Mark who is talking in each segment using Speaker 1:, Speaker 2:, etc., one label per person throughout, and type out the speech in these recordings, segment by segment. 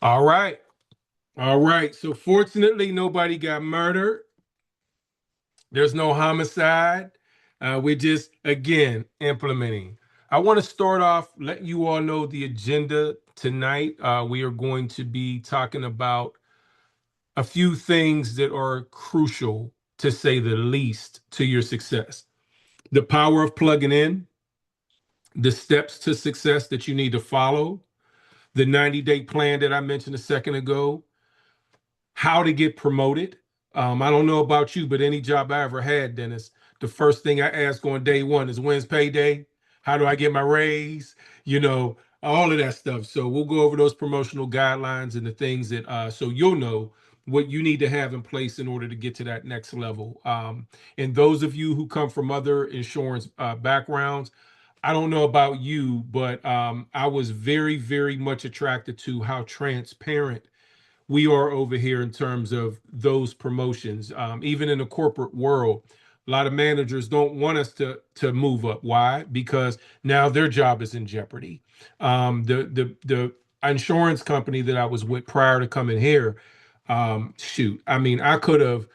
Speaker 1: All right. All right. So fortunately, nobody got murdered. There's no homicide. We're just, again, implementing. I want to start off, letting you all know the agenda tonight. We are going to be talking about a few things that are crucial, to say the least, to your success. The power of plugging in, the steps to success that you need to follow, the 90-day plan that I mentioned a second ago, how to get promoted. I don't know about you, but any job I ever had, Dennis, the first thing I ask on day one is, when's payday? How do I get my raise? All of that stuff. So we'll go over those promotional guidelines and the things that, so you'll know what you need to have in place in order to get to that next level. And those of you who come from other insurance backgrounds, I don't know about you, but I was very, very much attracted to how transparent we are over here in terms of those promotions. Even in the corporate world, a lot of managers don't want us to move up. Why? Because now their job is in jeopardy. The insurance company that I was with prior to coming here, shoot, I mean, I could have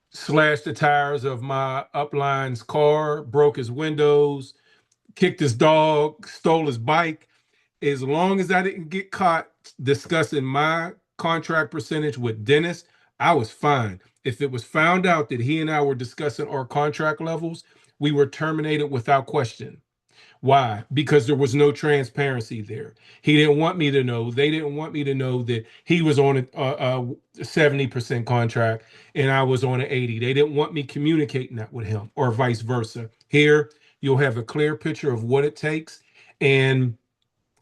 Speaker 1: slashed the tires of my upline's car, broke his windows, kicked his dog, stole his bike. As long as I didn't get caught discussing my contract percentage with Dennis, I was fine. If it was found out that he and I were discussing our contract levels, we were terminated without question. Why? Because there was no transparency there. He didn't want me to know. They didn't want me to know that he was on a 70% contract and I was on an 80. They didn't want me communicating that with him, or vice versa. Here, you'll have a clear picture of what it takes. And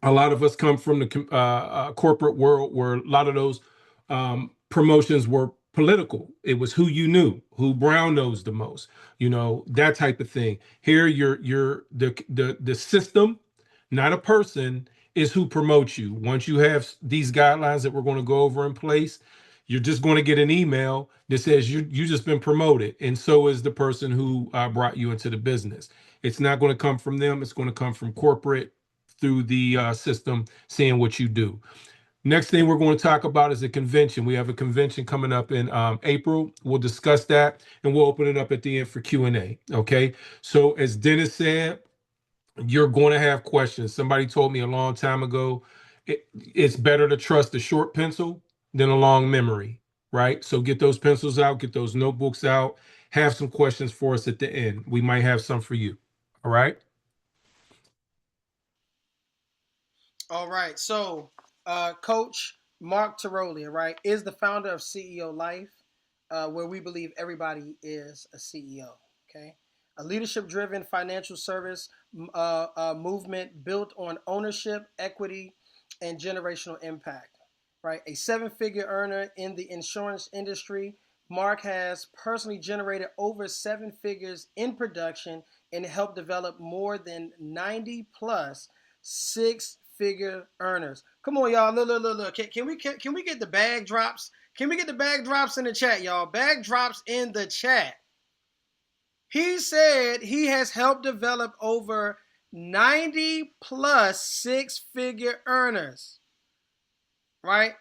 Speaker 1: a lot of us come from the corporate world where a lot of those promotions were political. It was who you knew, who brown nosed the most, that type of thing. Here, you're the system, not a person, is who promotes you. Once you have these guidelines that we're going to go over in place, you're just going to get an email that says you just been promoted, and so is the person who brought you into the business. It's not going to come from them. It's going to come from corporate through the system, seeing what you do. Next thing we're going to talk about is a convention. We have a convention coming up in April. We'll discuss that, and we'll open it up at the end for Q&A. Okay. So as Dennis said, you're going to have questions. Somebody told me a long time ago, it's better to trust a short pencil than a long memory, right? So get those pencils out, get those notebooks out, have some questions for us at the end. We might have some for you. All right.
Speaker 2: All right. So, Coach Mark Tirolia, right, is the founder of CEO Life, where we believe everybody is a CEO. Okay. A leadership driven financial service movement built on ownership, equity, and generational impact. Right. A seven-figure earner in the insurance industry, Mark has personally generated over seven figures in production and helped develop more than 90 plus six-figure earners. Come on, y'all. Look. Can we get the bag drops? Can we get the bag drops in the chat, y'all? Bag drops in the chat. He said he has helped develop over 90 plus six-figure earners, right?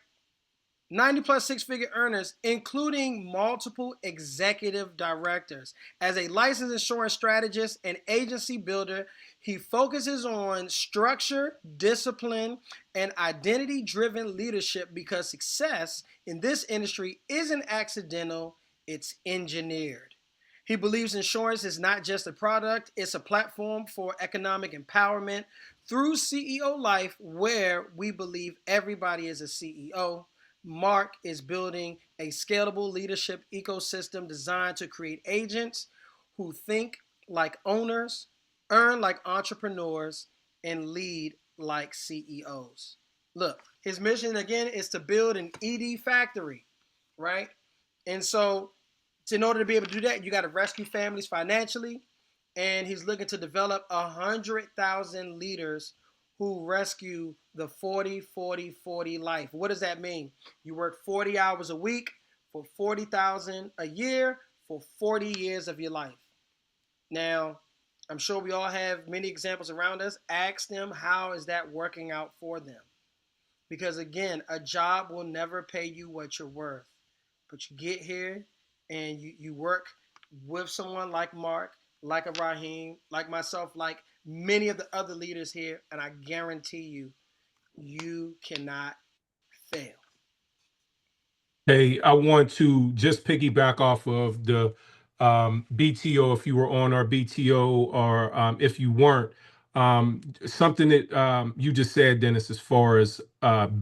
Speaker 2: 90 plus six-figure earners, including multiple executive directors. As a licensed insurance strategist and agency builder, he focuses on structure, discipline, and identity-driven leadership because success in this industry isn't accidental, it's engineered. He believes insurance is not just a product, it's a platform for economic empowerment through CEO Life, where we believe everybody is a CEO. Mark is building a scalable leadership ecosystem designed to create agents who think like owners, earn like entrepreneurs, and lead like CEOs. Look, his mission again is to build an ED factory, right? And so, in order to be able to do that, you got to rescue families financially. And he's looking to develop 100,000 leaders who rescue the 40-40-40 life. What does that mean? You work 40 hours a week for 40,000 a year for 40 years of your life. Now, I'm sure we all have many examples around us. Ask them, how is that working out for them? Because again, a job will never pay you what you're worth. But you get here and you work with someone like Mark, like a Raheem, like myself, like many of the other leaders here, and I guarantee you, you cannot fail.
Speaker 1: Hey, I want to just piggyback off of the BTO, if you were on our BTO, or if you weren't. Something that you just said, Dennis, as far as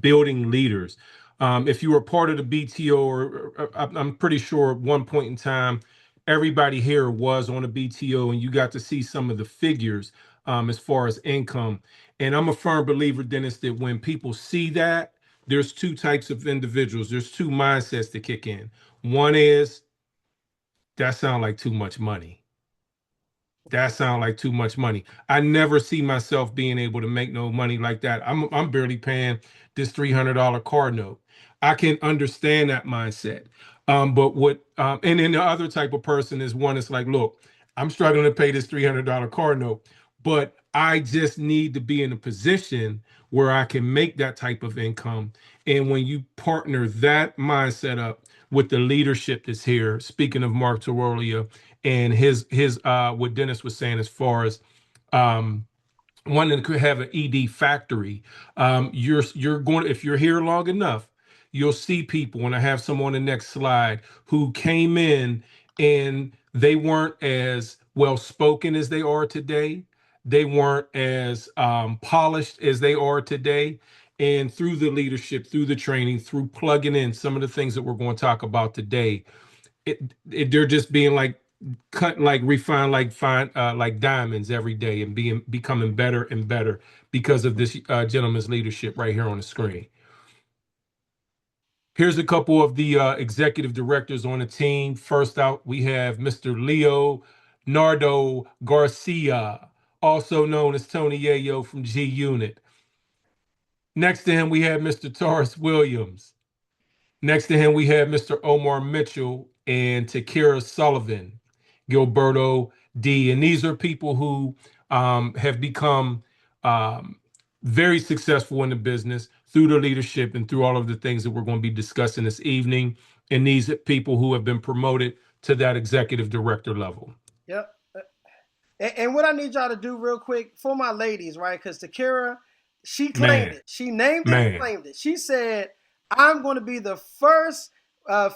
Speaker 1: building leaders. If you were part of the BTO, or I'm pretty sure at one point in time, everybody here was on a BTO, and you got to see some of the figures as far as income. And I'm a firm believer, Dennis, that when people see that, there's two types of individuals. There's two mindsets that kick in. One is that sounds like too much money. That sounds like too much money. I never see myself being able to make no money like that. I'm barely paying this $300 car note. I can understand that mindset. But what and then the other type of person is one that's like, look, I'm struggling to pay this $300 car note, but I just need to be in a position where I can make that type of income. And when you partner that mindset up with the leadership that's here, speaking of Mark Tarolia, and his what Dennis was saying as far as um one that could have an ED factory. You're going, if you're here long enough, you'll see people, and I have some on the next slide, who came in and they weren't as well spoken as they are today. They weren't as polished as they are today. And through the leadership, through the training, through plugging in some of the things that we're going to talk about today, they're just being like cut, like refined, like fine, like diamonds every day, and becoming better and better because of this gentleman's leadership right here on the screen. Here's a couple of the executive directors on the team. First out, we have Mr. Leo Nardo Garcia, also known as Tony Yayo from G Unit. Next to him, we have Mr. Taurus Williams. Next to him, we have Mr. Omar Mitchell and Takira Sullivan, Gilberto D. And these are people who have become um, very successful in the business through the leadership and through all of the things that we're going to be discussing this evening. And these people who have been promoted to that executive director level.
Speaker 2: Yep. And what I need y'all to do real quick for my ladies, right? Because Takira, she claimed
Speaker 1: Man,
Speaker 2: it. She named it,
Speaker 1: man.
Speaker 2: claimed it. She said, I'm going to be the first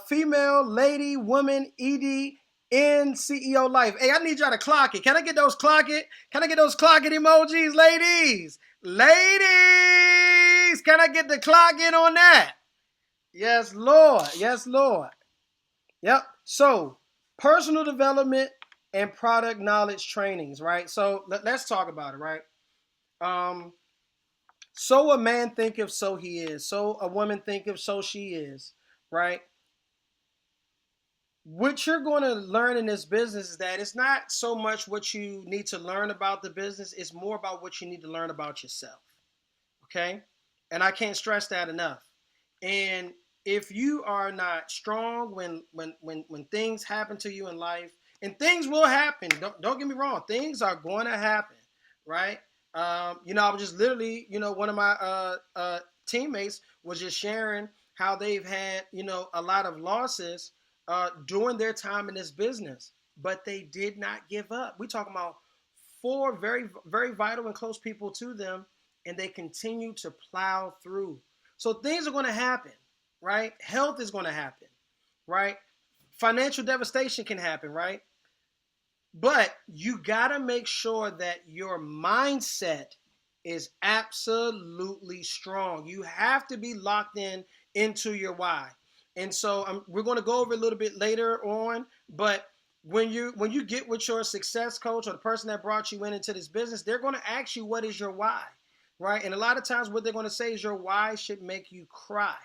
Speaker 2: female, lady, woman, ED in CEO life. Hey, I need y'all to clock it. Can I get those clock it? Can I get those clock it emojis, ladies? Ladies, can I get the clock in on that? Yes, Lord. Yes, Lord. Yep. So, personal development and product knowledge trainings, right? So let's talk about it, right? Um, so a man thinketh, so he is. So a woman thinketh, so she is, right? What you're going to learn in this business is that it's not so much what you need to learn about the business, it's more about what you need to learn about yourself. Okay? And I can't stress that enough. And if you are not strong when things happen to you in life, and things will happen, don't get me wrong, things are going to happen, right? I was just literally, one of my teammates was just sharing how they've had, a lot of losses during their time in this business, but they did not give up. We talking about four very, very vital and close people to them, and they continue to plow through. So things are going to happen, right? Health is going to happen, right? Financial devastation can happen, right? But you got to make sure that your mindset is absolutely strong. You have to be locked in into your why. And so we're going to go over a little bit later on, but when you get with your success coach or the person that brought you into this business, they're going to ask you what is your why, right? And a lot of times what they're going to say is your why should make you cry.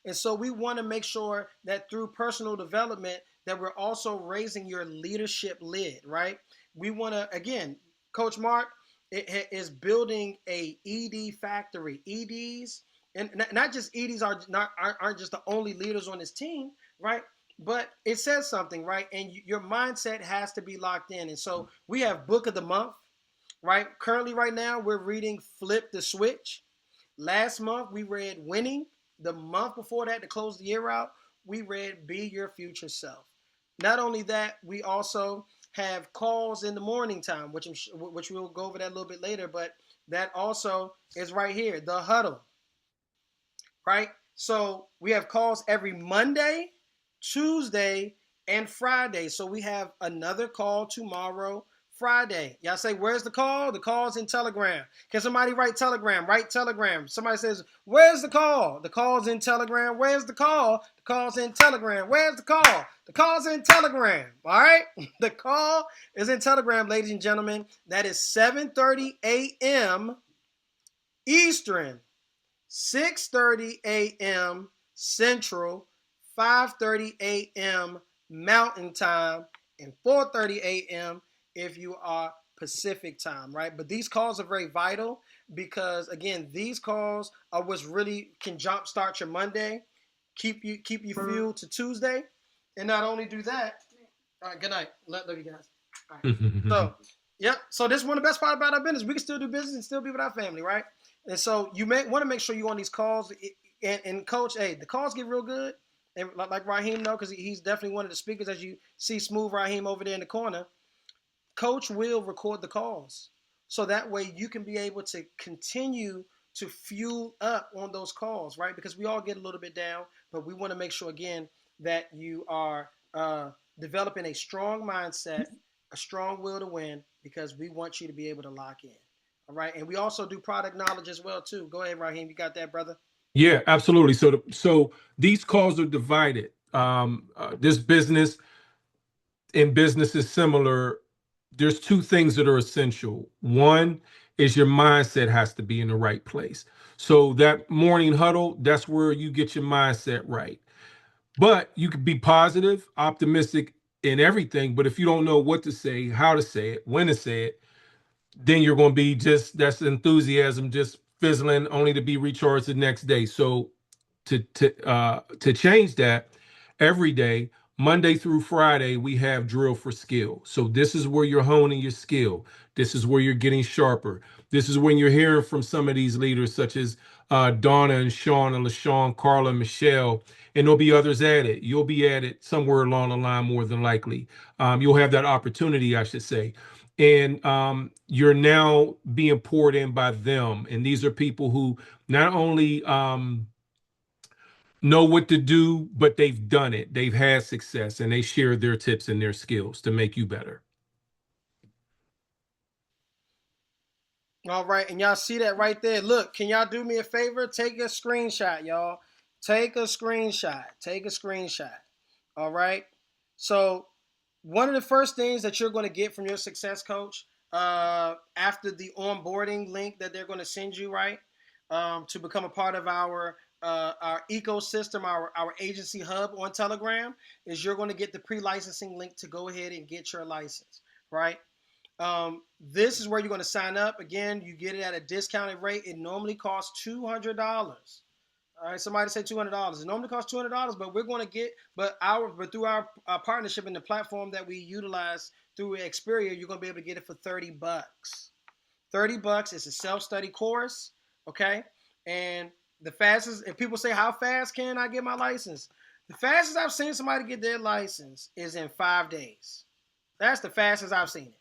Speaker 2: And so we want to make sure that through personal development that we're also raising your leadership lid, right? We want to, again, Coach Mark is building a ED factory. EDs, and not just EDs aren't just the only leaders on this team, right? But it says something, right? And your mindset has to be locked in. And so we have book of the month, right? Currently, right now, we're reading Flip the Switch. Last month we read Winning. The month before that, to close the year out, we read Be Your Future Self. Not only that, we also have calls in the morning time, which we'll go over that a little bit later, but that also is right here, the huddle, right? So we have calls every Monday, Tuesday, and Friday. So we have another call tomorrow, Friday. Y'all say, where's the call? The call's in Telegram. Can somebody write Telegram? Write Telegram. Somebody says, where's the call? The call's in Telegram. Where's the call? The call's in Telegram. Where's the call? The call's in Telegram. All right? The call is in Telegram, ladies and gentlemen. That is 7:30 a.m. Eastern. 6:30 a.m. Central, 5:30 a.m. Mountain Time, and 4:30 a.m. if you are Pacific Time, right? But these calls are very vital because, again, these calls are what's really can jumpstart your Monday, keep you fueled to Tuesday, and not only do that. All right, good night. Love you guys. All right. So, yep. So this is one of the best part about our business. We can still do business and still be with our family, right? And so you may want to make sure you on these calls. And coach, hey, the calls get real good. And like Raheem know, because he's definitely one of the speakers, as you see Smooth Raheem over there in the corner. Coach will record the calls. So that way you can be able to continue to fuel up on those calls, right? Because we all get a little bit down, but we want to make sure, again, that you are developing a strong mindset, a strong will to win, because we want you to be able to lock in. All right. And we also do product knowledge as well, too. Go ahead, Raheem. You got that, brother?
Speaker 1: Yeah, absolutely. So these calls are divided. This business and business is similar. There's two things that are essential. One is your mindset has to be in the right place. So that morning huddle, that's where you get your mindset right. But you could be positive, optimistic in everything. But if you don't know what to say, how to say it, when to say it, then you're going to be just that's enthusiasm just fizzling only to be recharged the next day. So to change that every day, Monday through Friday, we have drill for skill. So this is where you're honing your skill. This is where you're getting sharper. This is when you're hearing from some of these leaders, such as Donna and Sean and LaShawn, Carla, and Michelle, and there'll be others at it. You'll be at it somewhere along the line, more than likely. You'll have that opportunity, I should say. And you're now being poured in by them. And these are people who not only know what to do, but they've done it. They've had success and they share their tips and their skills to make you better.
Speaker 2: All right, and y'all see that right there. Look, can y'all do me a favor? Take a screenshot, y'all. Take a screenshot. Take a screenshot. All right. So, one of the first things that you're going to get from your success coach after the onboarding link that they're going to send you, right, to become a part of our ecosystem, our agency hub on Telegram, is you're going to get the pre-licensing link to go ahead and get your license, right? This is where you're going to sign up. Again, you get it at a discounted rate. It normally costs $200. All right, somebody say $200. It normally costs $200, but we're going to get, but through our partnership and the platform that we utilize through Xperia, you're going to be able to get it for $30. $30 is a self-study course, okay? And the fastest, if people say, how fast can I get my license? The fastest I've seen somebody get their license is in 5 days. That's the fastest I've seen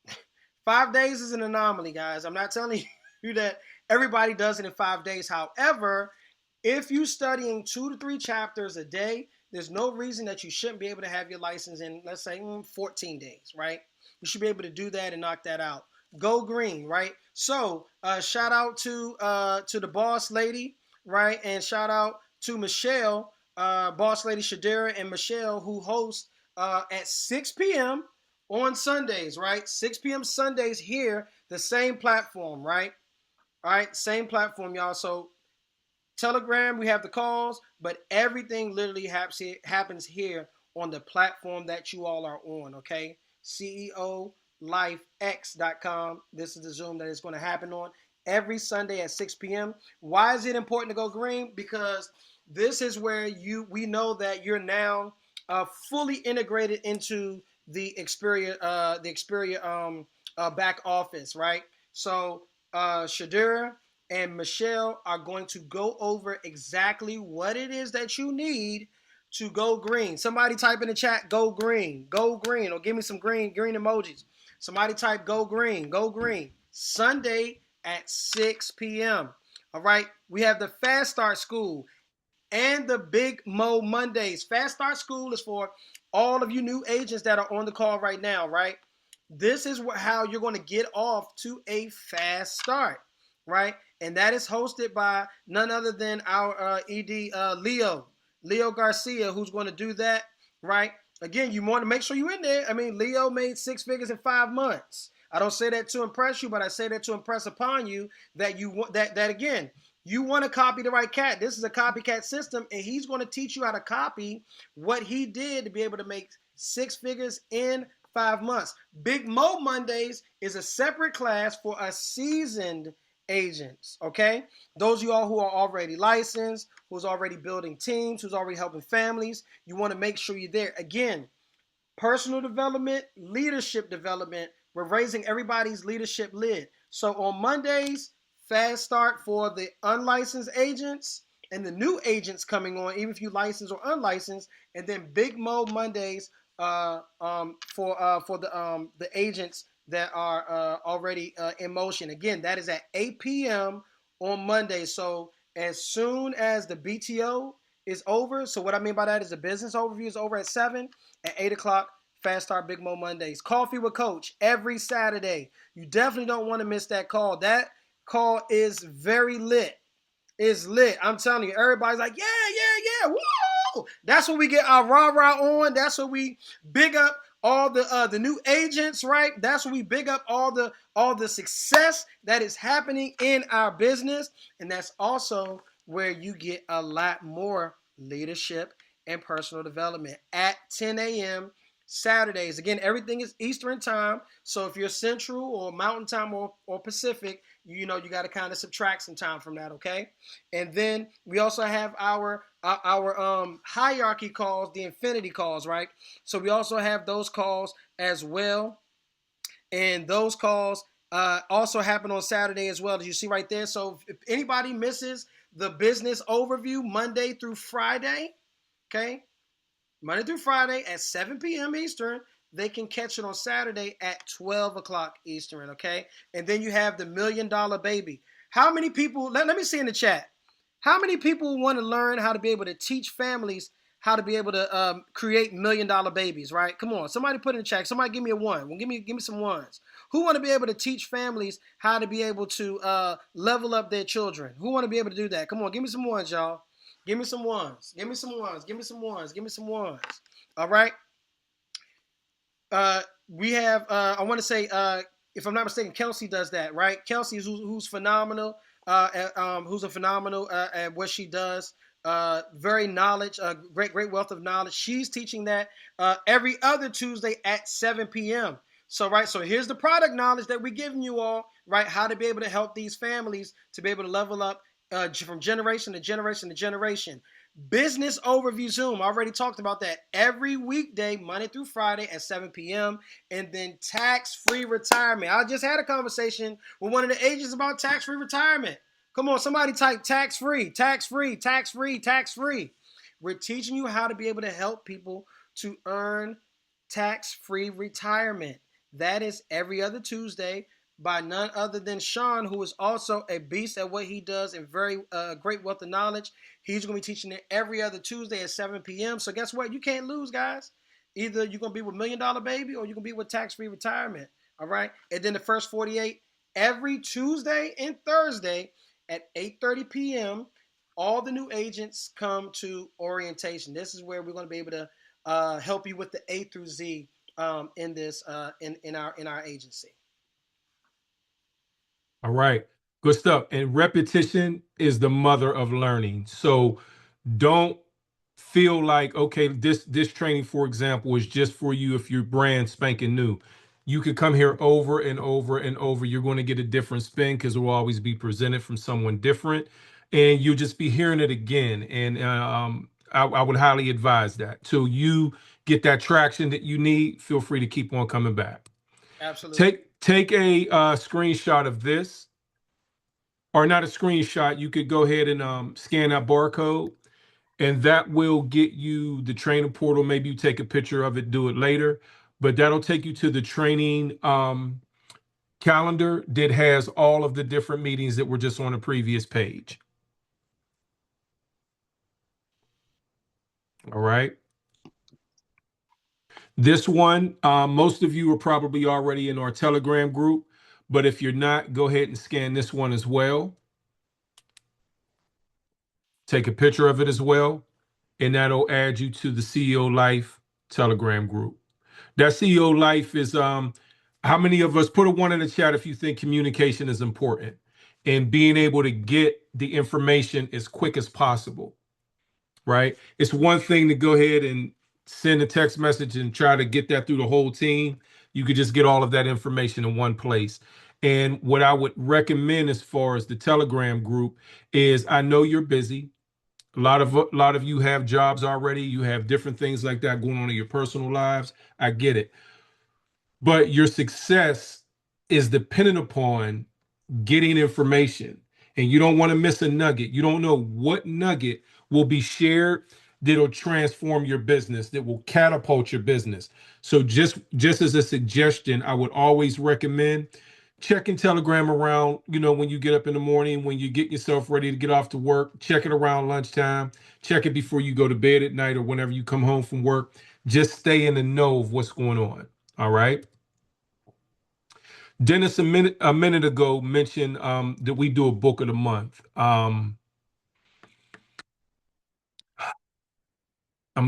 Speaker 2: it. 5 days is an anomaly, guys. I'm not telling you that everybody does it in 5 days. However, if you're studying 2 to 3 chapters a day, there's no reason that you shouldn't be able to have your license in, let's say, 14 days, right? You should be able to do that and knock that out. Go green, right? So, shout out to the boss lady, right? And shout out to Michelle, boss lady Shadira and Michelle, who host at 6 p.m. on Sundays, right? 6 p.m. Sundays here, the same platform, right? All right, same platform, y'all. So Telegram, we have the calls, but everything literally happens here on the platform that you all are on, okay? CEOLifeX.com. This is the Zoom that is going to happen on every Sunday at 6 p.m. Why is it important to go green? Because this is where we know that you're now fully integrated into the Xperia back office, right? So Shadira and Michelle are going to go over exactly what it is that you need to go green. Somebody type in the chat, go green, or give me some green emojis. Somebody type go green. Sunday at 6 p.m. All right, we have the Fast Start School and the Big Mo Mondays. Fast Start School is for all of you new agents that are on the call right now, right? This is how you're going to get off to a fast start, right? And that is hosted by none other than our ED Leo Garcia, who's going to do that, right? Again, you want to make sure you're in there. I mean, Leo made 6 figures in 5 months. I don't say that to impress you, but I say that to impress upon you that you want that again. You want to copy the right cat. This is a copycat system, and he's going to teach you how to copy what he did to be able to make 6 figures in 5 months. Big Mo Mondays is a separate class for a seasoned agents, okay? Those of y'all who are already licensed, who's already building teams, who's already helping families, you want to make sure you're there. Again, personal development, leadership development. We're raising everybody's leadership lid. So on Mondays, fast start for the unlicensed agents and the new agents coming on, even if you licensed or unlicensed, and then Big Mo Mondays for the agents that are already in motion. Again, that is at 8 p.m. on Monday. So as soon as the BTO is over, so what I mean by that is the business overview is over at 7. At 8 o'clock, Fast Start Big Mo Mondays. Coffee with Coach every Saturday. You definitely don't want to miss that call. That call is very lit. It's lit. I'm telling you, everybody's like, yeah. Woo! That's what we get our rah-rah on. That's what we big up all the new agents, right? That's what we big up all the success that is happening in our business. And that's also where you get a lot more leadership and personal development at 10 a.m. Saturdays. Again, everything is Eastern time. So if you're Central or Mountain time or Pacific, you know you got to kind of subtract some time from that, okay? And then we also have our hierarchy calls, the infinity calls, right? So we also have those calls as well, and those calls also happen on Saturday as well, as you see right there. So if anybody misses the business overview Monday through Friday, okay, Monday through Friday at 7 p.m. Eastern. They can catch it on Saturday at 12 o'clock Eastern, okay? And then you have the $1 Million Baby. How many people, let me see in the chat, how many people want to learn how to be able to teach families how to be able to create $1 million babies, right? Come on, somebody put in the chat. Somebody give me a one. Well, give me some ones. Who want to be able to teach families how to be able to level up their children? Who want to be able to do that? Come on, give me some ones, y'all. Give me some ones. Give me some ones. Give me some ones. Give me some ones. All right. We have. I want to say, if I'm not mistaken, Kelsey does that, right? Kelsey, who's phenomenal. Who's a phenomenal at what she does. Very knowledge. Great wealth of knowledge. She's teaching that every other Tuesday at 7 p.m. So right. So here's the product knowledge that we're giving you all, right? How to be able to help these families to be able to level up from generation to generation to generation. Business Overview Zoom. I already talked about that every weekday, Monday through Friday at 7 p.m. And then tax-free retirement. I just had a conversation with one of the agents about tax-free retirement. Come on, somebody type tax-free, tax-free, tax-free, tax-free. We're teaching you how to be able to help people to earn tax-free retirement. That is every other Tuesday by none other than Sean, who is also a beast at what he does and very great wealth of knowledge. He's going to be teaching it every other Tuesday at 7 p.m. So guess what? You can't lose, guys. Either you're going to be with $1 Million Baby or you're going to be with tax-free retirement. All right? And then the first 48 every Tuesday and Thursday at 8:30 p.m. All the new agents come to orientation. This is where we're going to be able to help you with the A through Z in this in our agency.
Speaker 1: All right. Good stuff. And repetition is the mother of learning. So don't feel like, okay, this training, for example, is just for you if you're brand spanking new. You could come here over and over and over. You're going to get a different spin because it will always be presented from someone different. And you'll just be hearing it again. And I would highly advise that. Till you get that traction that you need, feel free to keep on coming back.
Speaker 2: Absolutely.
Speaker 1: Take a screenshot of this. or not a screenshot, you could go ahead and scan that barcode, and that will get you the training portal. Maybe you take a picture of it, do it later, but that'll take you to the training calendar that has all of the different meetings that were just on the previous page. All right. This one, most of you are probably already in our Telegram group, but if you're not, go ahead and scan this one as well. Take a picture of it as well, and that'll add you to the CEO Life Telegram group. That CEO Life is how many of us put a one in the chat if you think communication is important and being able to get the information as quick as possible, right? It's one thing to go ahead and send a text message and try to get that through the whole team. You could just get all of that information in one place. And what I would recommend as far as the Telegram group is, I know you're busy. A lot of you have jobs already. You have different things like that going on in your personal lives. I get it. But your success is dependent upon getting information, and you don't want to miss a nugget. You don't know what nugget will be shared that'll transform your business, that will catapult your business. So just as a suggestion, I would always recommend checking Telegram around, when you get up in the morning, when you get yourself ready to get off to work, check it around lunchtime, check it before you go to bed at night or whenever you come home from work. Just stay in the know of what's going on. All right. Dennis a minute ago mentioned that we do a book of the month. I'm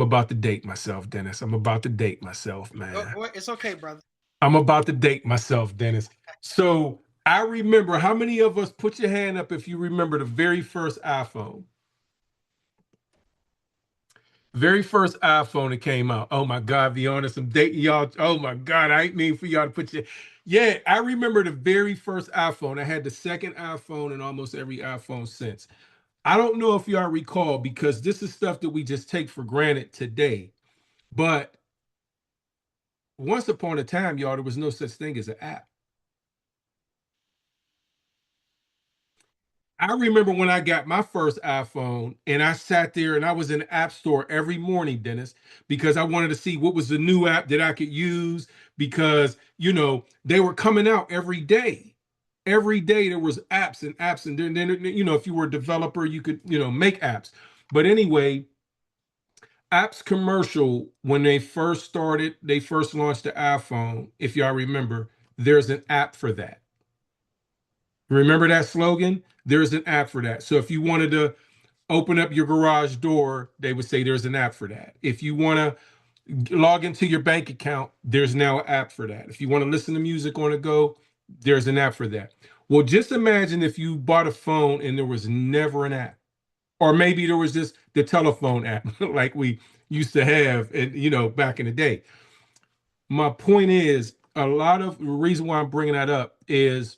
Speaker 1: about to date myself, Dennis. I'm about to date myself, man.
Speaker 2: It's okay, brother.
Speaker 1: I'm about to date myself, Dennis. So I remember, how many of us, put your hand up if you remember the very first iPhone? Very first iPhone that came out. Oh my God, be honest, I'm dating y'all. Oh my God, I ain't mean for y'all to put your. Yeah, I remember the very first iPhone. I had the second iPhone and almost every iPhone since. I don't know if y'all recall, because this is stuff that we just take for granted today. But once upon a time, y'all, there was no such thing as an app. I remember when I got my first iPhone and I sat there and I was in the app store every morning, Dennis, because I wanted to see what was the new app that I could use, because, they were coming out every day. Every day there was apps and apps. And then, if you were a developer, you could, make apps. But anyway, apps commercial, when they first launched the iPhone, if y'all remember, there's an app for that. Remember that slogan? There's an app for that. So if you wanted to open up your garage door, they would say there's an app for that. If you want to log into your bank account, there's now an app for that. If you want to listen to music on the go, there's an app for that. Well, just imagine if you bought a phone and there was never an app. Or maybe there was just the telephone app like we used to have, and back in the day. My point is, a lot of the reason why I'm bringing that up is,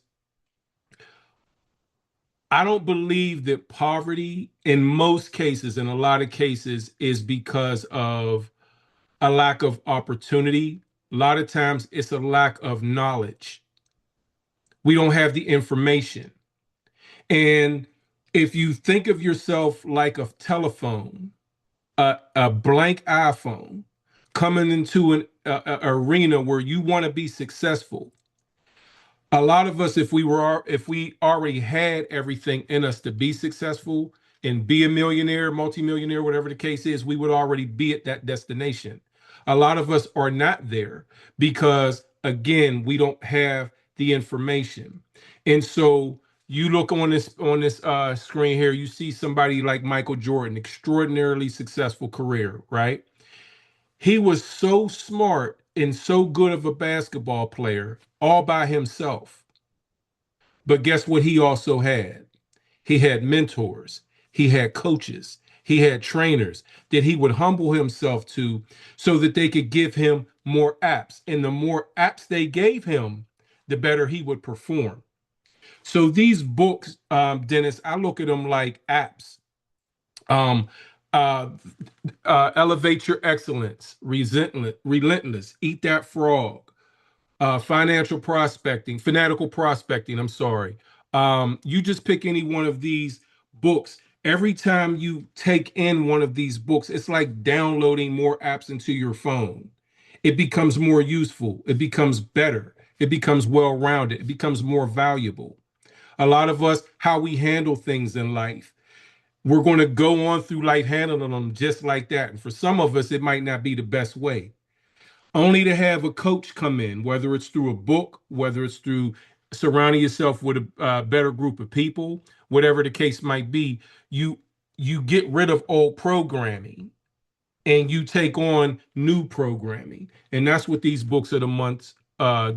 Speaker 1: I don't believe that poverty in most cases, in a lot of cases, is because of a lack of opportunity. A lot of times it's a lack of knowledge. We don't have the information. And if you think of yourself like a telephone, a blank iPhone coming into an arena where you want to be successful, a lot of us, if we already had everything in us to be successful and be a millionaire, multimillionaire, whatever the case is, we would already be at that destination. A lot of us are not there because, again, we don't have the information. And so you look on this screen here, you see somebody like Michael Jordan, extraordinarily successful career, right? He was so smart and so good of a basketball player all by himself. But guess what he also had? He had mentors, he had coaches, he had trainers that he would humble himself to, so that they could give him more apps. And the more apps they gave him, the better he would perform. So these books, Dennis, I look at them like apps. Um, uh, Elevate Your Excellence, Relentless, Eat That Frog, Financial Prospecting, Fanatical Prospecting, I'm sorry. You just pick any one of these books. Every time you take in one of these books, it's like downloading more apps into your phone. It becomes more useful. It becomes better. It becomes well rounded. It becomes more valuable. A lot of us, how we handle things in life, we're going to go on through life handling them just like that. And for some of us, it might not be the best way. Only to have a coach come in, whether it's through a book, whether it's through surrounding yourself with a better group of people, whatever the case might be, you you get rid of old programming and you take on new programming, and that's what these books of the month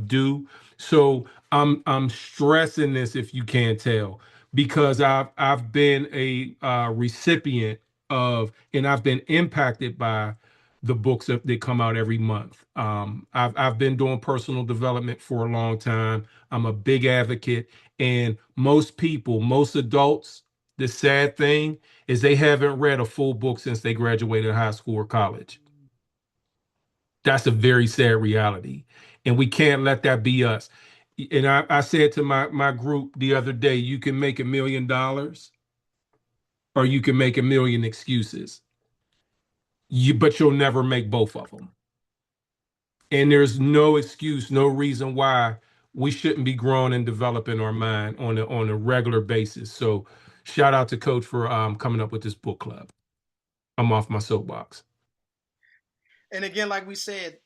Speaker 1: do. So I'm stressing this, if you can't tell, because I've been a recipient of, and I've been impacted by the books that come out every month. I've been doing personal development for a long time. I'm a big advocate, and most people, most adults, the sad thing is they haven't read a full book since they graduated high school or college. That's a very sad reality. And we can't let that be us. And I said to my group the other day, you can make $1 million or you can make a million excuses. But you'll never make both of them. And there's no excuse, no reason why we shouldn't be growing and developing our mind on a regular basis. So shout out to Coach for coming up with this book club. I'm off my soapbox.
Speaker 2: And again, like we said,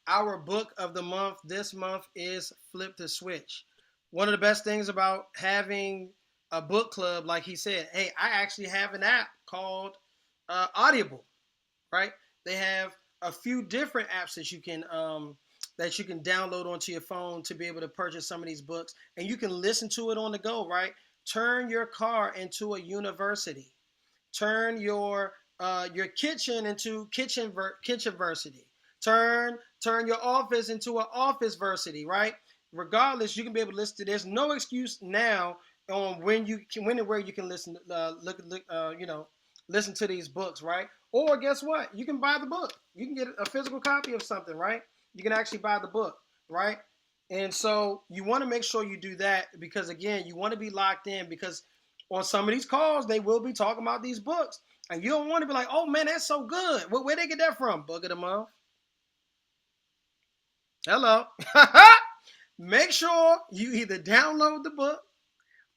Speaker 2: our book of the month this month is Flip the Switch. One of the best things about having a book club, like he said, hey, I actually have an app called Audible, right? They have a few different apps that you can download onto your phone to be able to purchase some of these books, and you can listen to it on the go, right? Turn your car into a university. Turn your kitchen into kitchenversity. Turn your office into an office versity, right? Regardless, you can be able to listen to. There's no excuse now on when and where you can listen. Listen to these books, right? Or guess what? You can buy the book. You can get a physical copy of something, right? You can actually buy the book, right? And so you want to make sure you do that because again, you want to be locked in because on some of these calls they will be talking about these books, and you don't want to be like, "Oh man, that's so good. Where they get that from?" Book of the month. Hello. Make sure you either download the book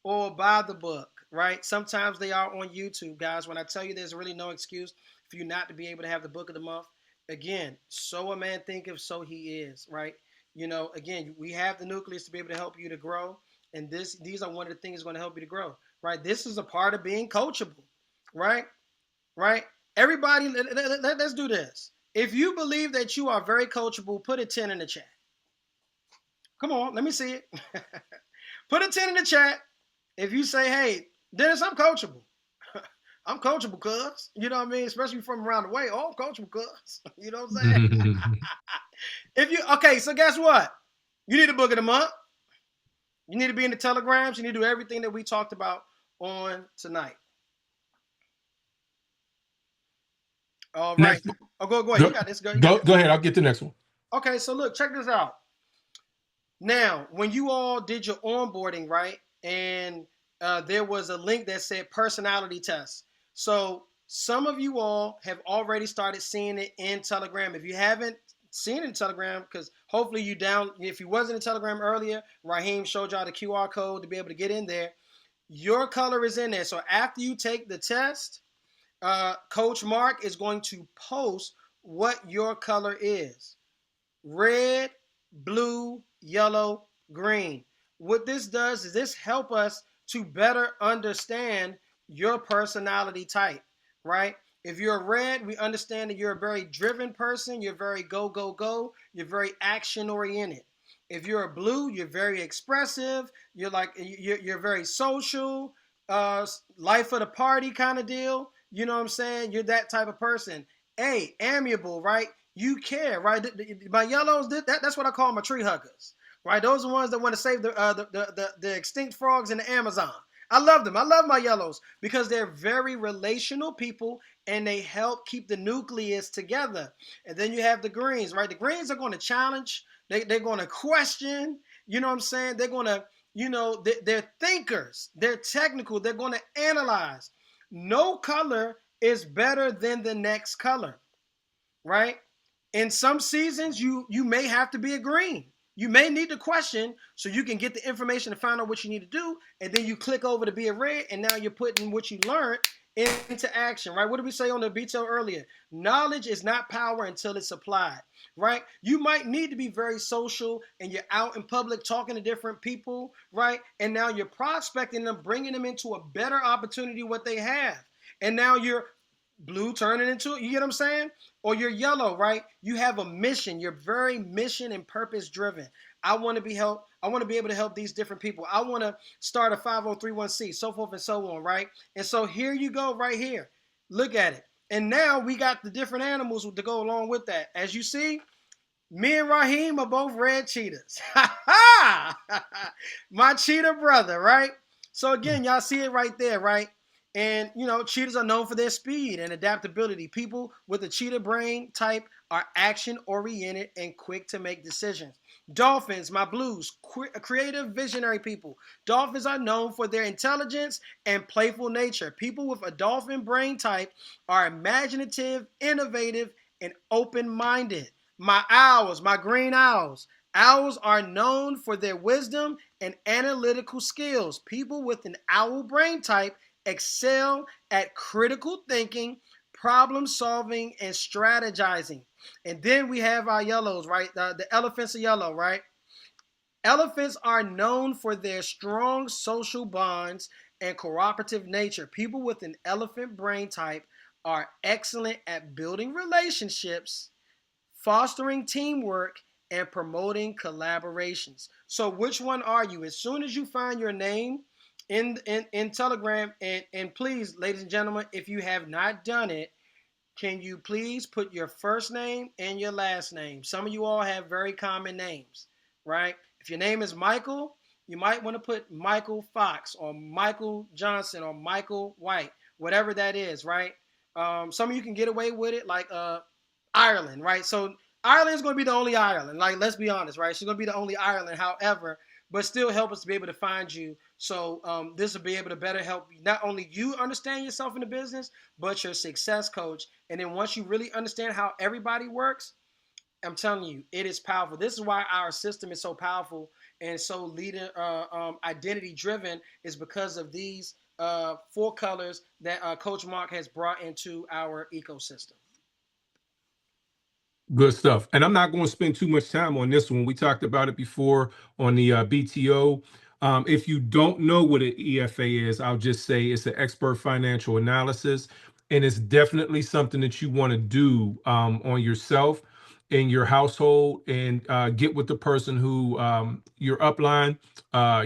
Speaker 2: or buy the book, right? Sometimes they are on YouTube, guys. When I tell you there's really no excuse for you not to be able to have the book of the month, again, so a man thinketh, so he is, right? Again, we have the nucleus to be able to help you to grow, and these are one of the things going to help you to grow, right? This is a part of being coachable, right? Right? Everybody, let's do this. If you believe that you are very coachable, put a 10 in the chat. Come on, let me see it. Put a 10 in the chat if you say, hey, Dennis, I'm coachable. I'm coachable, cuz. You know what I mean? Especially from around the way. Oh, I'm coachable, cuz. You know what I'm saying? Okay, so guess what? You need a book of the month. You need to be in the telegrams. You need to do everything that we talked about on tonight. All right.
Speaker 1: Next,
Speaker 2: Oh, go ahead. You
Speaker 1: go,
Speaker 2: got this. You got
Speaker 1: go,
Speaker 2: this.
Speaker 1: go ahead. I'll get the next one.
Speaker 2: Okay, so look, check this out. Now, when you all did your onboarding, right, and there was a link that said personality test. So some of you all have already started seeing it in Telegram. If you haven't seen it in Telegram, because hopefully if you wasn't in Telegram earlier, Raheem showed y'all the QR code to be able to get in there. Your color is in there. So after you take the test, Coach Mark is going to post what your color is. Red, blue, yellow, green. What this does is this help us to better understand your personality type, right? If you're red, we understand that you're a very driven person. You're very go, go, go. You're very action oriented. If you're a blue, you're very expressive. You're very social, life of the party kind of deal. You know what I'm saying? You're that type of person. A, amiable, right? You care, right? My yellows, that's what I call my tree huggers, right? Those are the ones that want to save the extinct frogs in the Amazon. I love them. I love my yellows because they're very relational people and they help keep the nucleus together. And then you have the greens, right? The greens are going to challenge. They're going to question. You know what I'm saying? They're going to, they're thinkers, they're technical, they're going to analyze. No color is better than the next color, right? In some seasons, you may have to be a green. You may need to question so you can get the information to find out what you need to do, and then you click over to be a red, and now you're putting what you learned into action, right? What did we say on the veto earlier? Knowledge is not power until it's applied, right? You might need to be very social, and you're out in public talking to different people, right? And now you're prospecting them, bringing them into a better opportunity what they have, and now you're blue turning into it. You get what I'm saying? Or you're yellow, right? You have a mission. You're very mission and purpose driven. I want to be able to help these different people. I want to start a 5031c, so forth and so on, right? And so here you go, right here. Look at it. And now we got the different animals to go along with that. As you see, me and Rahim are both red cheetahs. My cheetah brother, right? So again, y'all see it right there, right? And cheetahs are known for their speed and adaptability. People with a cheetah brain type are action oriented and quick to make decisions. Dolphins, my blues, creative, visionary people. Dolphins are known for their intelligence and playful nature. People with a dolphin brain type are imaginative, innovative, and open minded. My owls, my green owls. Owls are known for their wisdom and analytical skills. People with an owl brain type excel at critical thinking, problem solving, and strategizing. And then we have our yellows, right? The elephants are yellow, right? Elephants are known for their strong social bonds and cooperative nature. People with an elephant brain type are excellent at building relationships, fostering teamwork, and promoting collaborations. So which one are you? As soon as you find your name in Telegram, and please, ladies and gentlemen, if you have not done it, can you please put your first name and your last name? Some of you all have very common names, right? If your name is Michael, you might want to put Michael Fox or Michael Johnson or Michael White, whatever that is, right? Some of you can get away with it, like Ireland, right? So Ireland is going to be the only Ireland. Like, let's be honest, right? She's going to be the only Ireland. However, but still help us to be able to find you. So this will be able to better help not only you understand yourself in the business, but your success coach. And then once you really understand how everybody works, I'm telling you, it is powerful. This is why our system is so powerful and so leader identity driven, is because of these 4 colors that Coach Mark has brought into our ecosystem.
Speaker 1: Good stuff. And I'm not going to spend too much time on this one. We talked about it before on the BTO. If you don't know what an EFA is, I'll just say it's an expert financial analysis. And it's definitely something that you want to do on yourself in your household, and get with the person who your upline,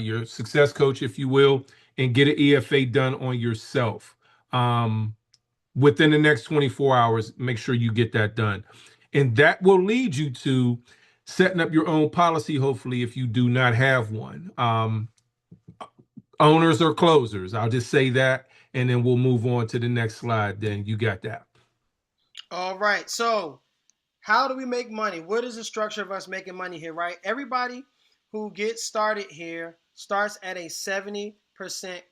Speaker 1: your success coach, if you will, and get an EFA done on yourself. Within the next 24 hours, make sure you get that done. And that will lead you to setting up your own policy, hopefully, if you do not have one. Owners or closers, I'll just say that, and then we'll move on to the next slide. Then you got that.
Speaker 2: All right. So how do we make money? What is the structure of us making money here, right? Everybody who gets started here starts at a 70%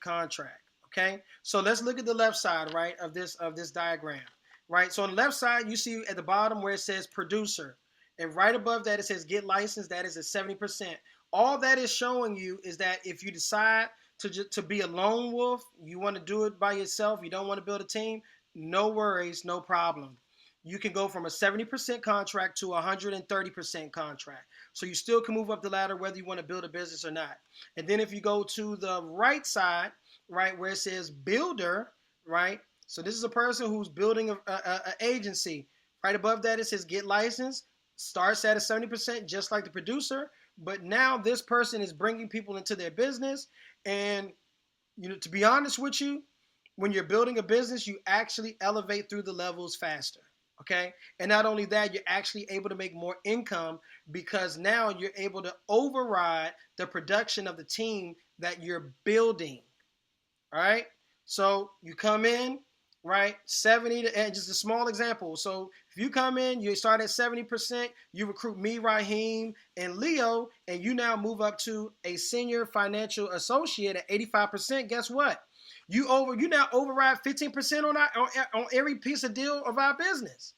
Speaker 2: contract. Okay. So let's look at the left side, right, of this diagram. Right. So on the left side, you see at the bottom where it says producer. And right above that, it says get licensed. That is at 70%. All that is showing you is that if you decide to be a lone wolf, you want to do it by yourself, you don't want to build a team, no worries, no problem. You can go from a 70% contract to a 130% contract. So you still can move up the ladder whether you want to build a business or not. And then if you go to the right side, right, where it says builder, right? So this is a person who's building a agency. Right above that, it says get licensed. Starts at a 70%, just like the producer. But now this person is bringing people into their business. And, to be honest with you, when you're building a business, you actually elevate through the levels faster. Okay. And not only that, you're actually able to make more income because now you're able to override the production of the team that you're building. All right. So you come in, right? 70 to, and just a small example. So if you come in, you start at 70%, you recruit me, Raheem, and Leo, and you now move up to a senior financial associate at 85%. Guess what? You now override 15% on every piece of deal of our business.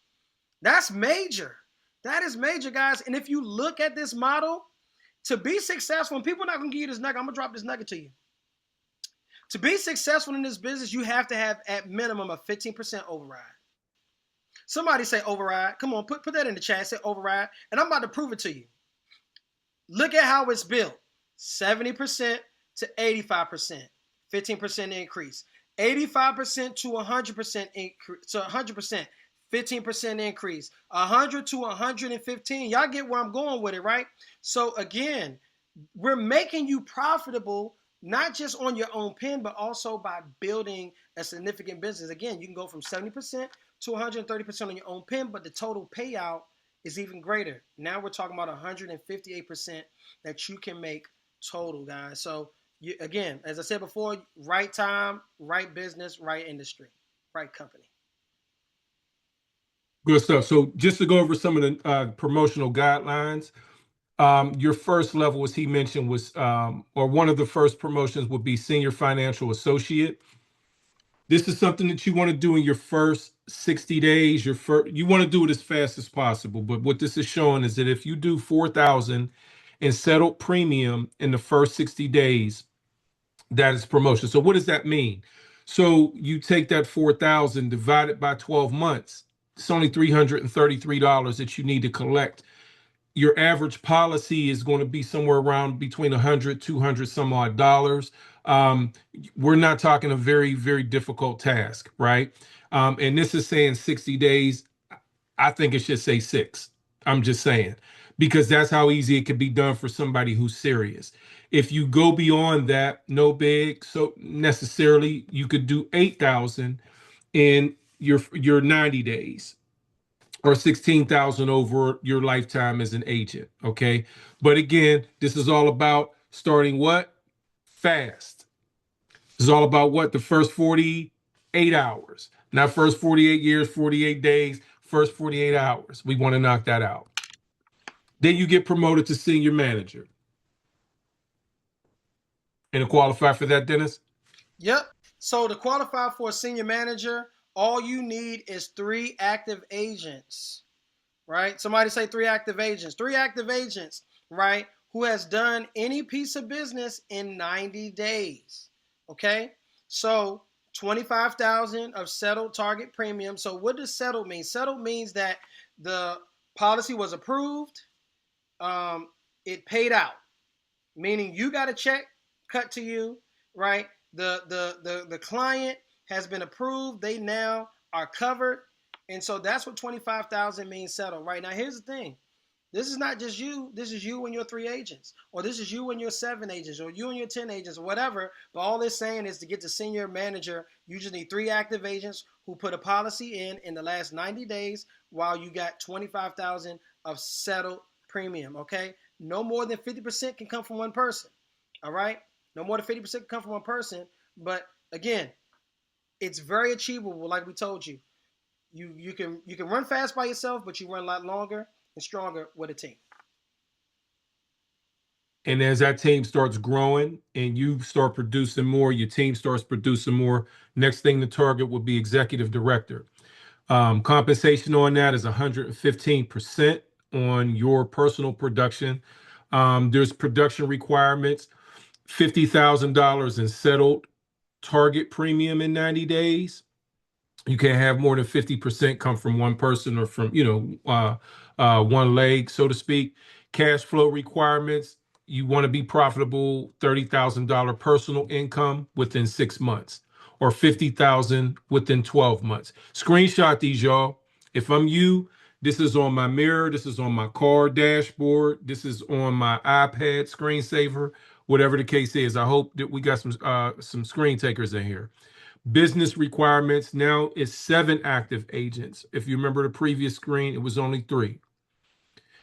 Speaker 2: That's major. That is major, guys. And if you look at this model, to be successful, and people are not gonna give you this nugget, I'm gonna drop this nugget to you. To be successful in this business, you have to have at minimum a 15% override. Somebody say override. Come on, put that in the chat. Say override. And I'm about to prove it to you. Look at how it's built. 70% to 85%. 15% increase. 85% to 100% increase. To 100%. 15% increase. 100 to 115. Y'all get where I'm going with it, right? So again, we're making you profitable not just on your own pen, but also by building a significant business. Again, you can go from 70% to 130% on your own pen, but the total payout is even greater. Now we're talking about 158% that you can make total, guys. So you, again, as I said before, right time, right business, right industry, right company.
Speaker 1: Good stuff. So just to go over some of the promotional guidelines, your first level, as he mentioned, was or one of the first promotions would be senior financial associate. This is something that you want to do in your first 60 days. You want to do it as fast as possible. But what this is showing is that if you do 4,000 in settled premium in the first 60 days, that is promotion. So what does that mean? So you take that 4,000 divided by 12 months. It's only $333 that you need to collect. Your average policy is going to be somewhere around between 100, 200 some odd dollars. Um, we're not talking a very, very difficult task, right? And this is saying 60 days. I think it should say six. I'm just saying, because that's how easy it could be done for somebody who's serious. If you go beyond that, no big, so necessarily you could do 8,000 in your 90 days or 16,000 over your lifetime as an agent. Okay. But again, this is all about starting what? Fast. This is all about what? The first 48 hours, not first 48 years, 48 days, first 48 hours. We want to knock that out. Then you get promoted to senior manager. And to qualify for that, Dennis?
Speaker 2: Yep. So to qualify for a senior manager, all you need is 3 active agents, right? Somebody say 3 active agents. 3 active agents, right? Who has done any piece of business in 90 days. Okay? So 25,000 of settled target premium. So what does settled mean? Settled means that the policy was approved, um, it paid out, meaning you got a check cut to you, right? The client has been approved. They now are covered, and so that's what 25,000 means settled. Right now, here's the thing: this is not just you. This is you and your 3 agents, or this is you and your 7 agents, or you and your 10 agents, or whatever. But all it's saying is to get to senior manager, you just need 3 active agents who put a policy in the last 90 days, while you got 25,000 of settled premium. Okay, no more than 50% can come from one person. All right, no more than 50% can come from one person. But again, it's very achievable. Like we told you, you can run fast by yourself, but you run a lot longer and stronger with a team.
Speaker 1: And as that team starts growing and you start producing more, your team starts producing more. Next thing the target would be executive director. Compensation on that is 115% on your personal production. There's production requirements, $50,000 in settled target premium in 90 days. You can't have more than 50% come from one person or from, one leg, so to speak. Cash flow requirements, you want to be profitable, $30,000 personal income within 6 months or 50,000 within 12 months. Screenshot these, y'all. If I'm you, this is on my mirror, this is on my car dashboard, this is on my iPad screensaver, whatever the case is. I hope that we got some screen takers in here. Business requirements now is 7 active agents. If you remember the previous screen, it was only 3.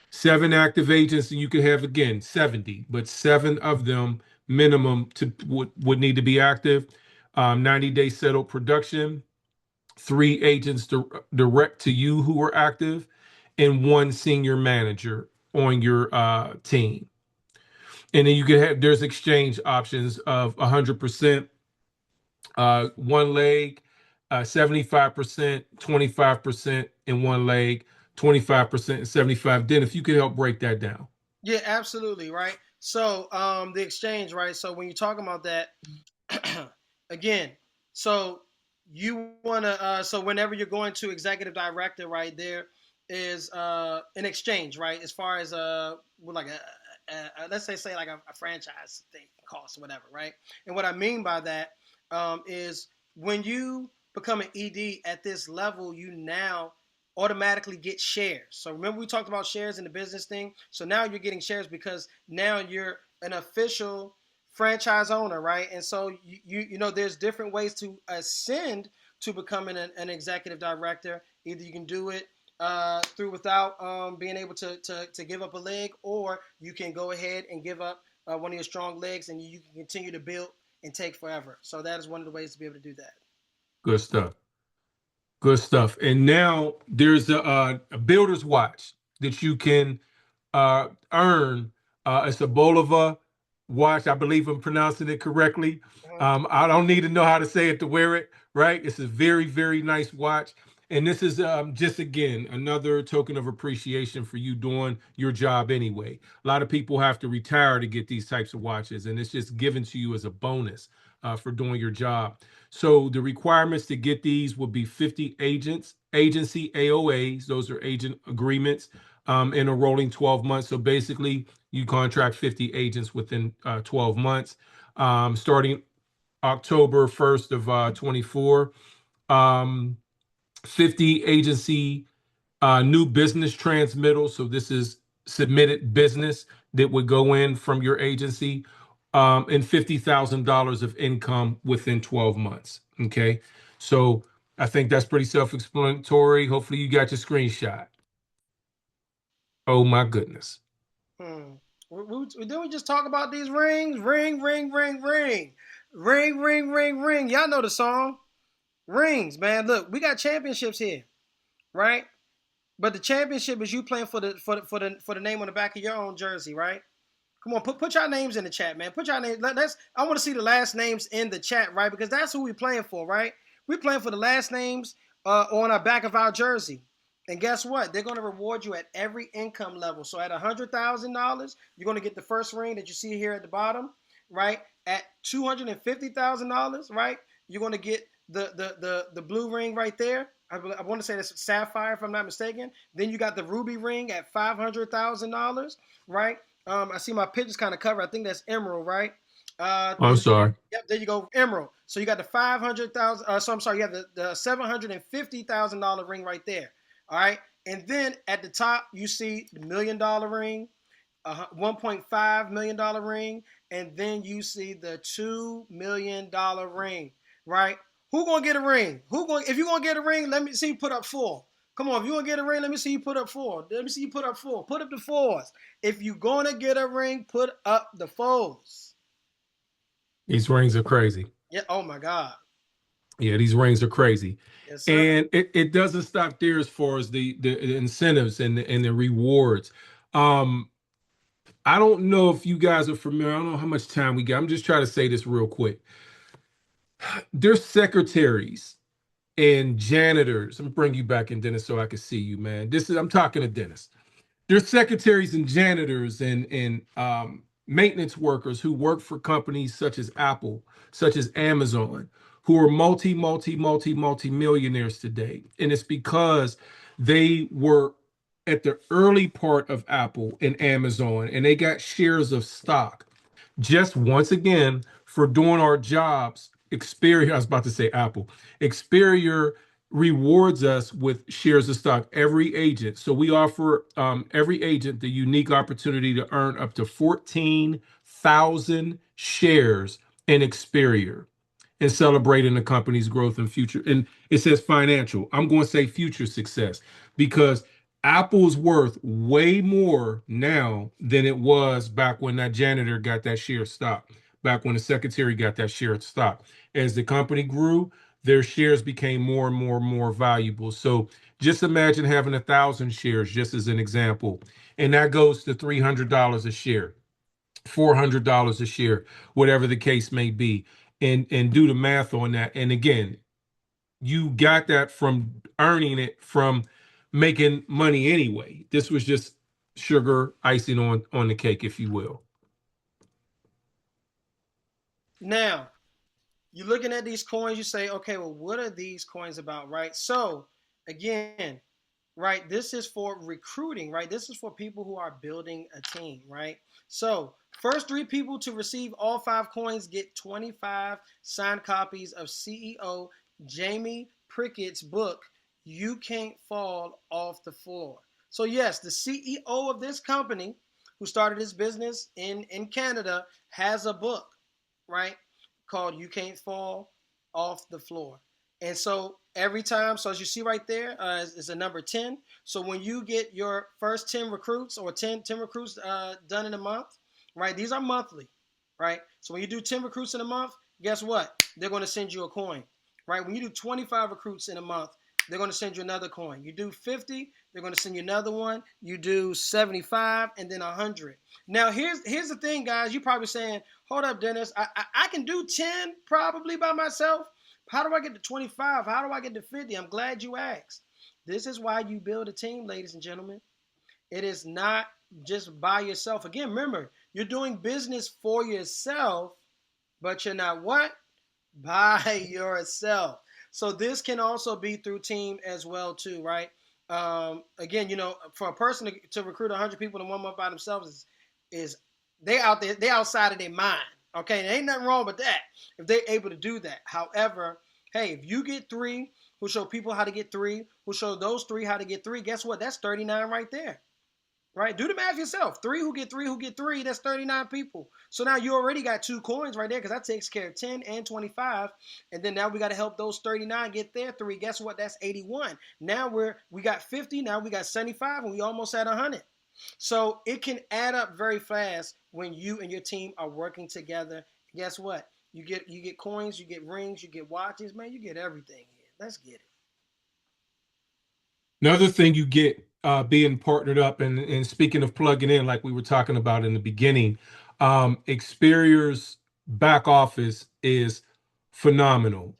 Speaker 1: 7 active agents, and you could have again 70, but 7 of them minimum would need to be active. 90-day settled production, 3 agents direct to you who are active, and 1 senior manager on your team. And then you can have there's exchange options of 100%, 1 leg, 75%, 25% in 1 leg, 25% and 75. Then if you could help break that down.
Speaker 2: Yeah, absolutely, right. So the exchange, right? So when you're talking about that, again, so you want to so whenever you're going to executive director, right, there is an exchange, right, as far as like let's say like a franchise thing cost or whatever, right. And what I mean by that is when you become an ed at this level, you now automatically get shares. So remember we talked about shares in the business thing. So now you're getting shares because now you're an official franchise owner, right? And so you know there's different ways to ascend to becoming an executive director. Either you can do it through without being able to give up a leg, or you can go ahead and give up one of your strong legs, and you can continue to build and take forever. So that is one of the ways to be able to do that.
Speaker 1: Good stuff. Good stuff. And now there's a builder's watch that you can earn. It's a Bolova watch. I believe I'm pronouncing it correctly.
Speaker 2: Uh-huh.
Speaker 1: I don't need to know how to say it to wear it, right? It's a very, very nice watch. And this is just, again, another token of appreciation for you doing your job anyway. A lot of people have to retire to get these types of watches, and it's just given to you as a bonus for doing your job. So the requirements to get these would be 50 agents, agency AOAs. Those are agent agreements in a rolling 12 months. So basically, you contract 50 agents within 12 months, starting October 1st of 24. 50 agency new business transmittals. So this is submitted business that would go in from your agency, and $50,000 of income within 12 months. Okay. So I think that's pretty self-explanatory. Hopefully you got your screenshot. Oh my goodness.
Speaker 2: Hmm. Didn't we just talk about these rings? Ring, ring, ring, ring, ring, ring, ring, ring. Y'all know the song. Rings, man. Look, we got championships here, right? But the championship is you playing for the name on the back of your own jersey, right? Come on, put your names in the chat, man. Put your names. Let's. I want to see the last names in the chat, right? Because that's who we playing for, right? We playing for the last names on our back of our jersey. And guess what? They're going to reward you at every income level. So at $100,000, you're going to get the first ring that you see here at the bottom, right? At $250,000, right? You're going to get the blue ring right there. I want to say that's sapphire, if I'm not mistaken. Then you got the ruby ring at $500,000, right? I see my pictures kind of covered. I think that's emerald, right?
Speaker 1: I'm
Speaker 2: And
Speaker 1: sorry.
Speaker 2: yep, there you go, emerald. So you got the 500,000. So I'm sorry, you have the $750,000 ring right there. All right, and then at the top you see the $1 million ring, $1.5 million ring, and then you see the $2 million ring. Right? Who gonna get a ring? Who going? If you gonna get a ring, let me see you put up four. Come on, if you gonna get a ring, let me see you put up four. Let me see you put up four. Put up the fours. If you gonna get a ring, put up the fours.
Speaker 1: These rings are crazy.
Speaker 2: Yeah. Oh my God.
Speaker 1: Yeah, these rings are crazy.
Speaker 2: Yes, sir.
Speaker 1: And it doesn't stop there as far as the incentives and the rewards. Um, I don't know if you guys are familiar. I don't know how much time we got. I'm just trying to say this real quick. There's secretaries and janitors. I'm gonna bring you back in, Dennis, so I can see you, man. I'm talking to Dennis. There's secretaries and janitors and maintenance workers who work for companies such as Apple, such as Amazon, who are multi millionaires today. And it's because they were at the early part of Apple and Amazon, and they got shares of stock. Just once again, for doing our jobs, Experior, I was about to say Apple, Experior rewards us with shares of stock, every agent. So we offer every agent the unique opportunity to earn up to 14,000 shares in Experior and celebrating the company's growth and future. And it says financial. I'm going to say future success because Apple's worth way more now than it was back when that janitor got that share of stock, back when the secretary got that share of stock. As the company grew, their shares became more and more and more valuable. So just imagine having 1,000 shares, just as an example, and that goes to $300 a share, $400 a share, whatever the case may be, and do the math on that. And again, you got that from earning it from making money anyway. This was just sugar icing on the cake, if you will.
Speaker 2: Now, you're looking at these coins, you say, okay, well, what are these coins about, right? So, again, right, this is for recruiting, right? This is for people who are building a team, right? So, first three people to receive all five coins get 25 signed copies of CEO Jamie Prickett's book, You Can't Fall Off the Floor. So, yes, the CEO of this company who started his business in Canada has a book, right? Called You Can't Fall Off the Floor. And so every time, so as you see right there, is a number 10. So when you get your first 10 recruits or 10 recruits done in a month, right? These are monthly, right? So when you do 10 recruits in a month, guess what? They're going to send you a coin, right? When you do 25 recruits in a month, they're going to send you another coin. You do 50, they're going to send you another one. You do 75 and then 100. Now, here's the thing, guys. You're probably saying, hold up, Dennis. I can do 10 probably by myself. How do I get to 25? How do I get to 50? I'm glad you asked. This is why you build a team, ladies and gentlemen. It is not just by yourself. Again, remember, you're doing business for yourself, but you're not what? By yourself. So this can also be through team as well too, right? Again, for a person to recruit 100 people in 1 month by themselves is they out there, they outside of their mind. Okay, there ain't nothing wrong with that if they're able to do that. However, hey, if you get three who show people how to get three, who show those three how to get three, guess what? That's 39 right there. Right? Do the math yourself. Three who get three, that's 39 people. So now you already got 2 coins right there because that takes care of 10 and 25. And then now we got to help those 39 get their three. Guess what? That's 81. Now we got 50, now we got 75, and we almost at 100. So it can add up very fast when you and your team are working together. Guess what? You get coins, you get rings, you get watches, man, you get everything here. Let's get it.
Speaker 1: Another thing you get being partnered up, and speaking of plugging in, like we were talking about in the beginning, Experior's back office is phenomenal.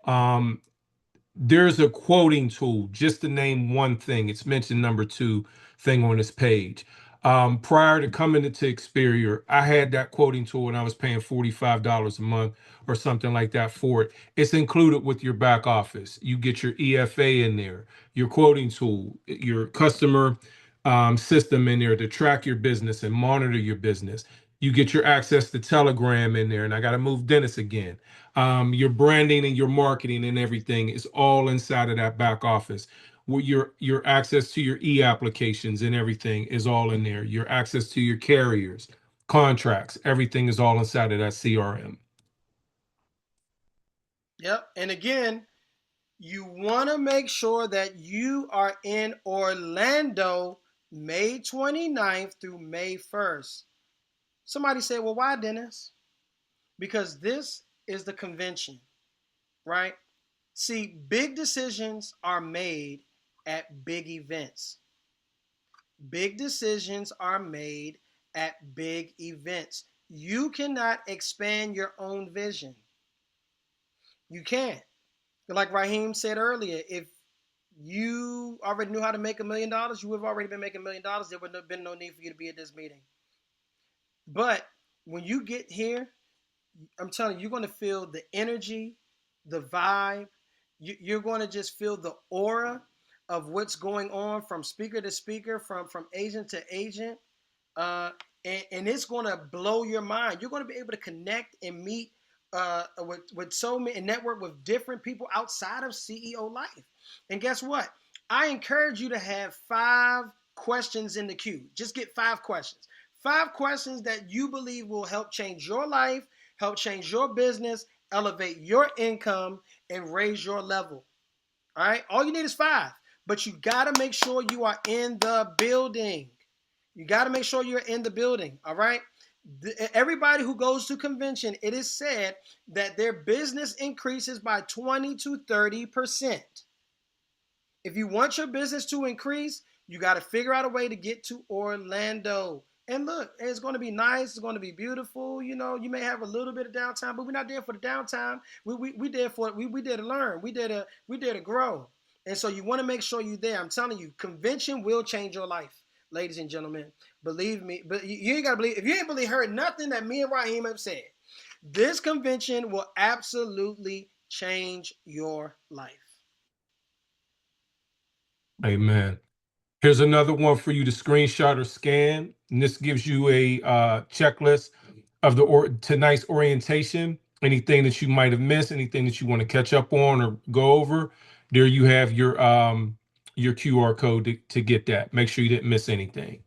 Speaker 1: There's a quoting tool, just to name one thing. It's mentioned number two thing on this page. Prior to coming into Experior, I had that quoting tool and I was paying $45 a month or something like that for it. It's included with your back office. You get your EFA in there, your quoting tool, your customer system in there to track your business and monitor your business. You get your access to Telegram in there, and I got to move Dennis again. Your branding and your marketing and everything is all inside of that back office. Where your access to your e-applications and everything is all in there. Your access to your carriers, contracts, everything is all inside of that CRM.
Speaker 2: Yep. And again, you want to make sure that you are in Orlando May 29th through May 1st. Somebody said, well, why, Dennis? Because this is the convention, right? See, big decisions are made at big events. Big decisions are made at big events. You cannot expand your own vision. You can't. Like Raheem said earlier, if you already knew how to make $1 million, you would have already been making $1 million. There would have been no need for you to be at this meeting. But when you get here, I'm telling you, you're going to feel the energy, the vibe. You're going to just feel the aura of what's going on from speaker to speaker, from agent to agent. Uh, and it's going to blow your mind. You're going to be able to connect and meet with so many and network with different people outside of CEO life. And guess what? I encourage you to have 5 questions in the queue. Just get 5 questions. 5 questions that you believe will help change your life, help change your business, elevate your income, and raise your level. All right. All you need is 5, but you got to make sure you are in the building. You got to make sure you're in the building. All right. Everybody who goes to convention, it is said that their business increases by 20 to 30%. If you want your business to increase, you got to figure out a way to get to Orlando. And look, it's going to be nice. It's going to be beautiful. You know, you may have a little bit of downtime, but we're not there for the downtime. We there for we there to learn. We there to grow. And so you want to make sure you're there. I'm telling you, convention will change your life, ladies and gentlemen. Believe me. But you ain't got to believe. If you ain't really heard nothing that me and Raheem have said, this convention will absolutely change your life.
Speaker 1: Amen. Here's another one for you to screenshot or scan. And this gives you a checklist of tonight's orientation. Anything that you might have missed, anything that you want to catch up on or go over. There you have your QR code to get that. Make sure you didn't miss anything.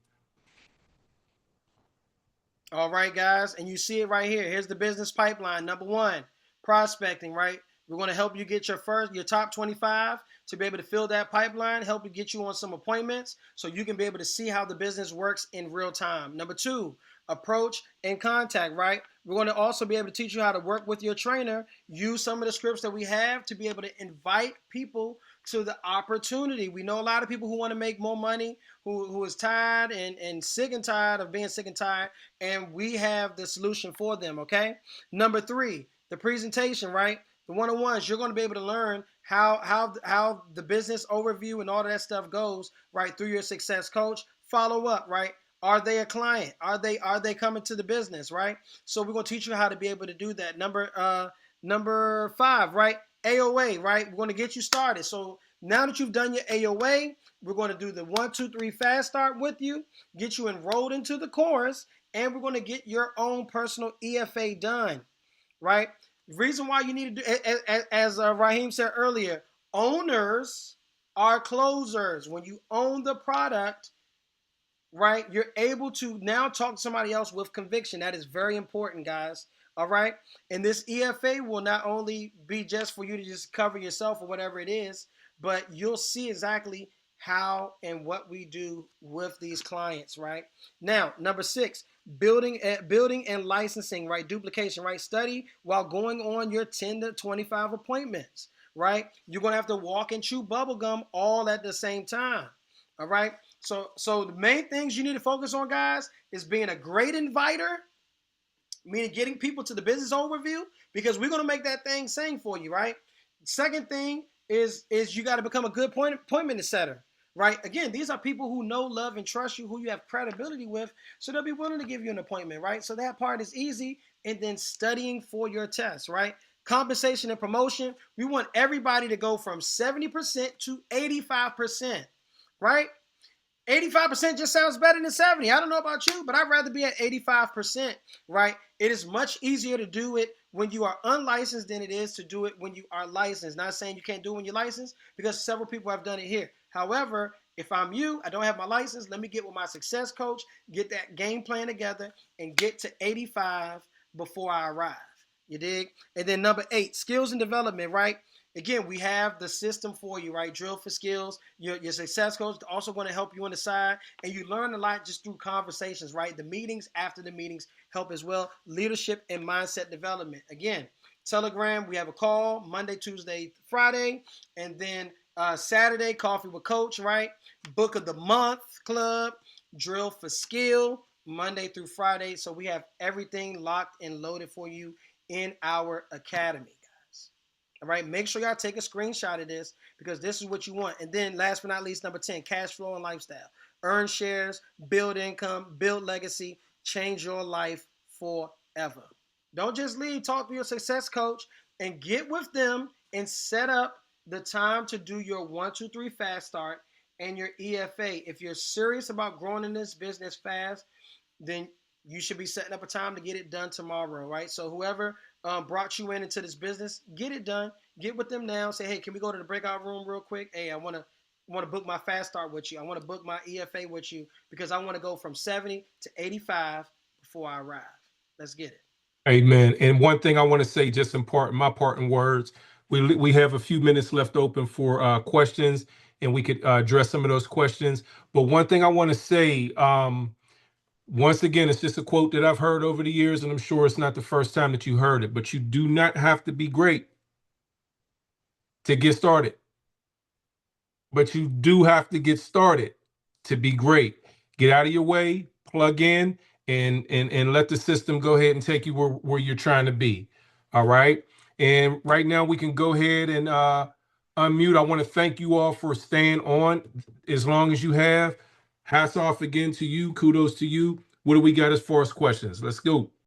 Speaker 2: All right, guys, and you see it right here. Here's the business pipeline. Number one, prospecting, right? We're going to help you get your top 25 to be able to fill that pipeline, help you get you on some appointments so you can be able to see how the business works in real time. Number two, approach and contact, right? We're going to also be able to teach you how to work with your trainer, use some of the scripts that we have to be able to invite people to the opportunity. We know a lot of people who want to make more money, who is tired and sick and tired of being sick and tired, and we have the solution for them, okay? Number three, the presentation, right? The one-on-ones, you're going to be able to learn how the business overview and all of that stuff goes, right, through your success coach. Follow up, right? Are they a client? Are they coming to the business, right? So we're going to teach you how to be able to do that. Number five, right? AOA, right? We're going to get you started. So now that you've done your AOA, we're going to do the 1, 2, 3 fast start with you, get you enrolled into the course, and we're going to get your own personal EFA done, right? The reason why you need to do, as Raheem said earlier, owners are closers. When you own the product, right, you're able to now talk to somebody else with conviction. That is very important, guys. All right. And this EFA will not only be just for you to just cover yourself or whatever it is, but you'll see exactly how and what we do with these clients, right? Now, number six, building and licensing, right? Duplication, right? Study while going on your 10 to 25 appointments, right? You're going to have to walk and chew bubble gum all at the same time. All right. So the main things you need to focus on, guys, is being a great inviter, meaning getting people to the business overview, because we're going to make that thing sing for you, right? Second thing is you got to become a good appointment setter, right? Again, these are people who know, love, and trust you, who you have credibility with, so they'll be willing to give you an appointment, right? So that part is easy. And then studying for your test, right? Compensation and promotion. We want everybody to go from 70% to 85%, right? 85% just sounds better than 70. I don't know about you, but I'd rather be at 85%, right? It is much easier to do it when you are unlicensed than it is to do it when you are licensed. Not saying you can't do it when you're licensed, because several people have done it here. However, if I'm you, I don't have my license, let me get with my success coach, get that game plan together, and get to 85 before I arrive. You dig? And then number 8, skills and development, right? Again, we have the system for you, right? Drill for skills. Your success coach is also going to help you on the side. And you learn a lot just through conversations, right? The meetings after the meetings help as well. Leadership and mindset development. Again, Telegram, we have a call Monday, Tuesday, Friday. And then Saturday, coffee with coach, right? Book of the month club. Drill for skill, Monday through Friday. So we have everything locked and loaded for you in our academy. All right, make sure y'all take a screenshot of this, because this is what you want. And then last but not least, number 10, cash flow and lifestyle. Earn shares, build income, build legacy, change your life forever. Don't just leave, talk to your success coach and get with them and set up the time to do your 1, 2, 3 fast start and your EFA. If you're serious about growing in this business fast, then you should be setting up a time to get it done tomorrow, right? So whoever brought you into this business, get it done. Get with them now. Say, hey, can we go to the breakout room real quick? Hey, I want to book my fast start with you. I want to book my EFA with you, because I want to go from 70 to 85 before I arrive. Let's get it.
Speaker 1: Amen. And one thing I want to say, just in my parting words, we have a few minutes left open for questions, and we could address some of those questions. But one thing I want to say, Once again, it's just a quote that I've heard over the years, and I'm sure it's not the first time that you heard it, but you do not have to be great to get started, but you do have to get started to be great. Get out of your way, plug in, and let the system go ahead and take you where you're trying to be. All right. And right now we can go ahead and unmute. I want to thank you all for staying on as long as you have. Hats off again to you. Kudos to you. What do we got as far as questions? Let's go.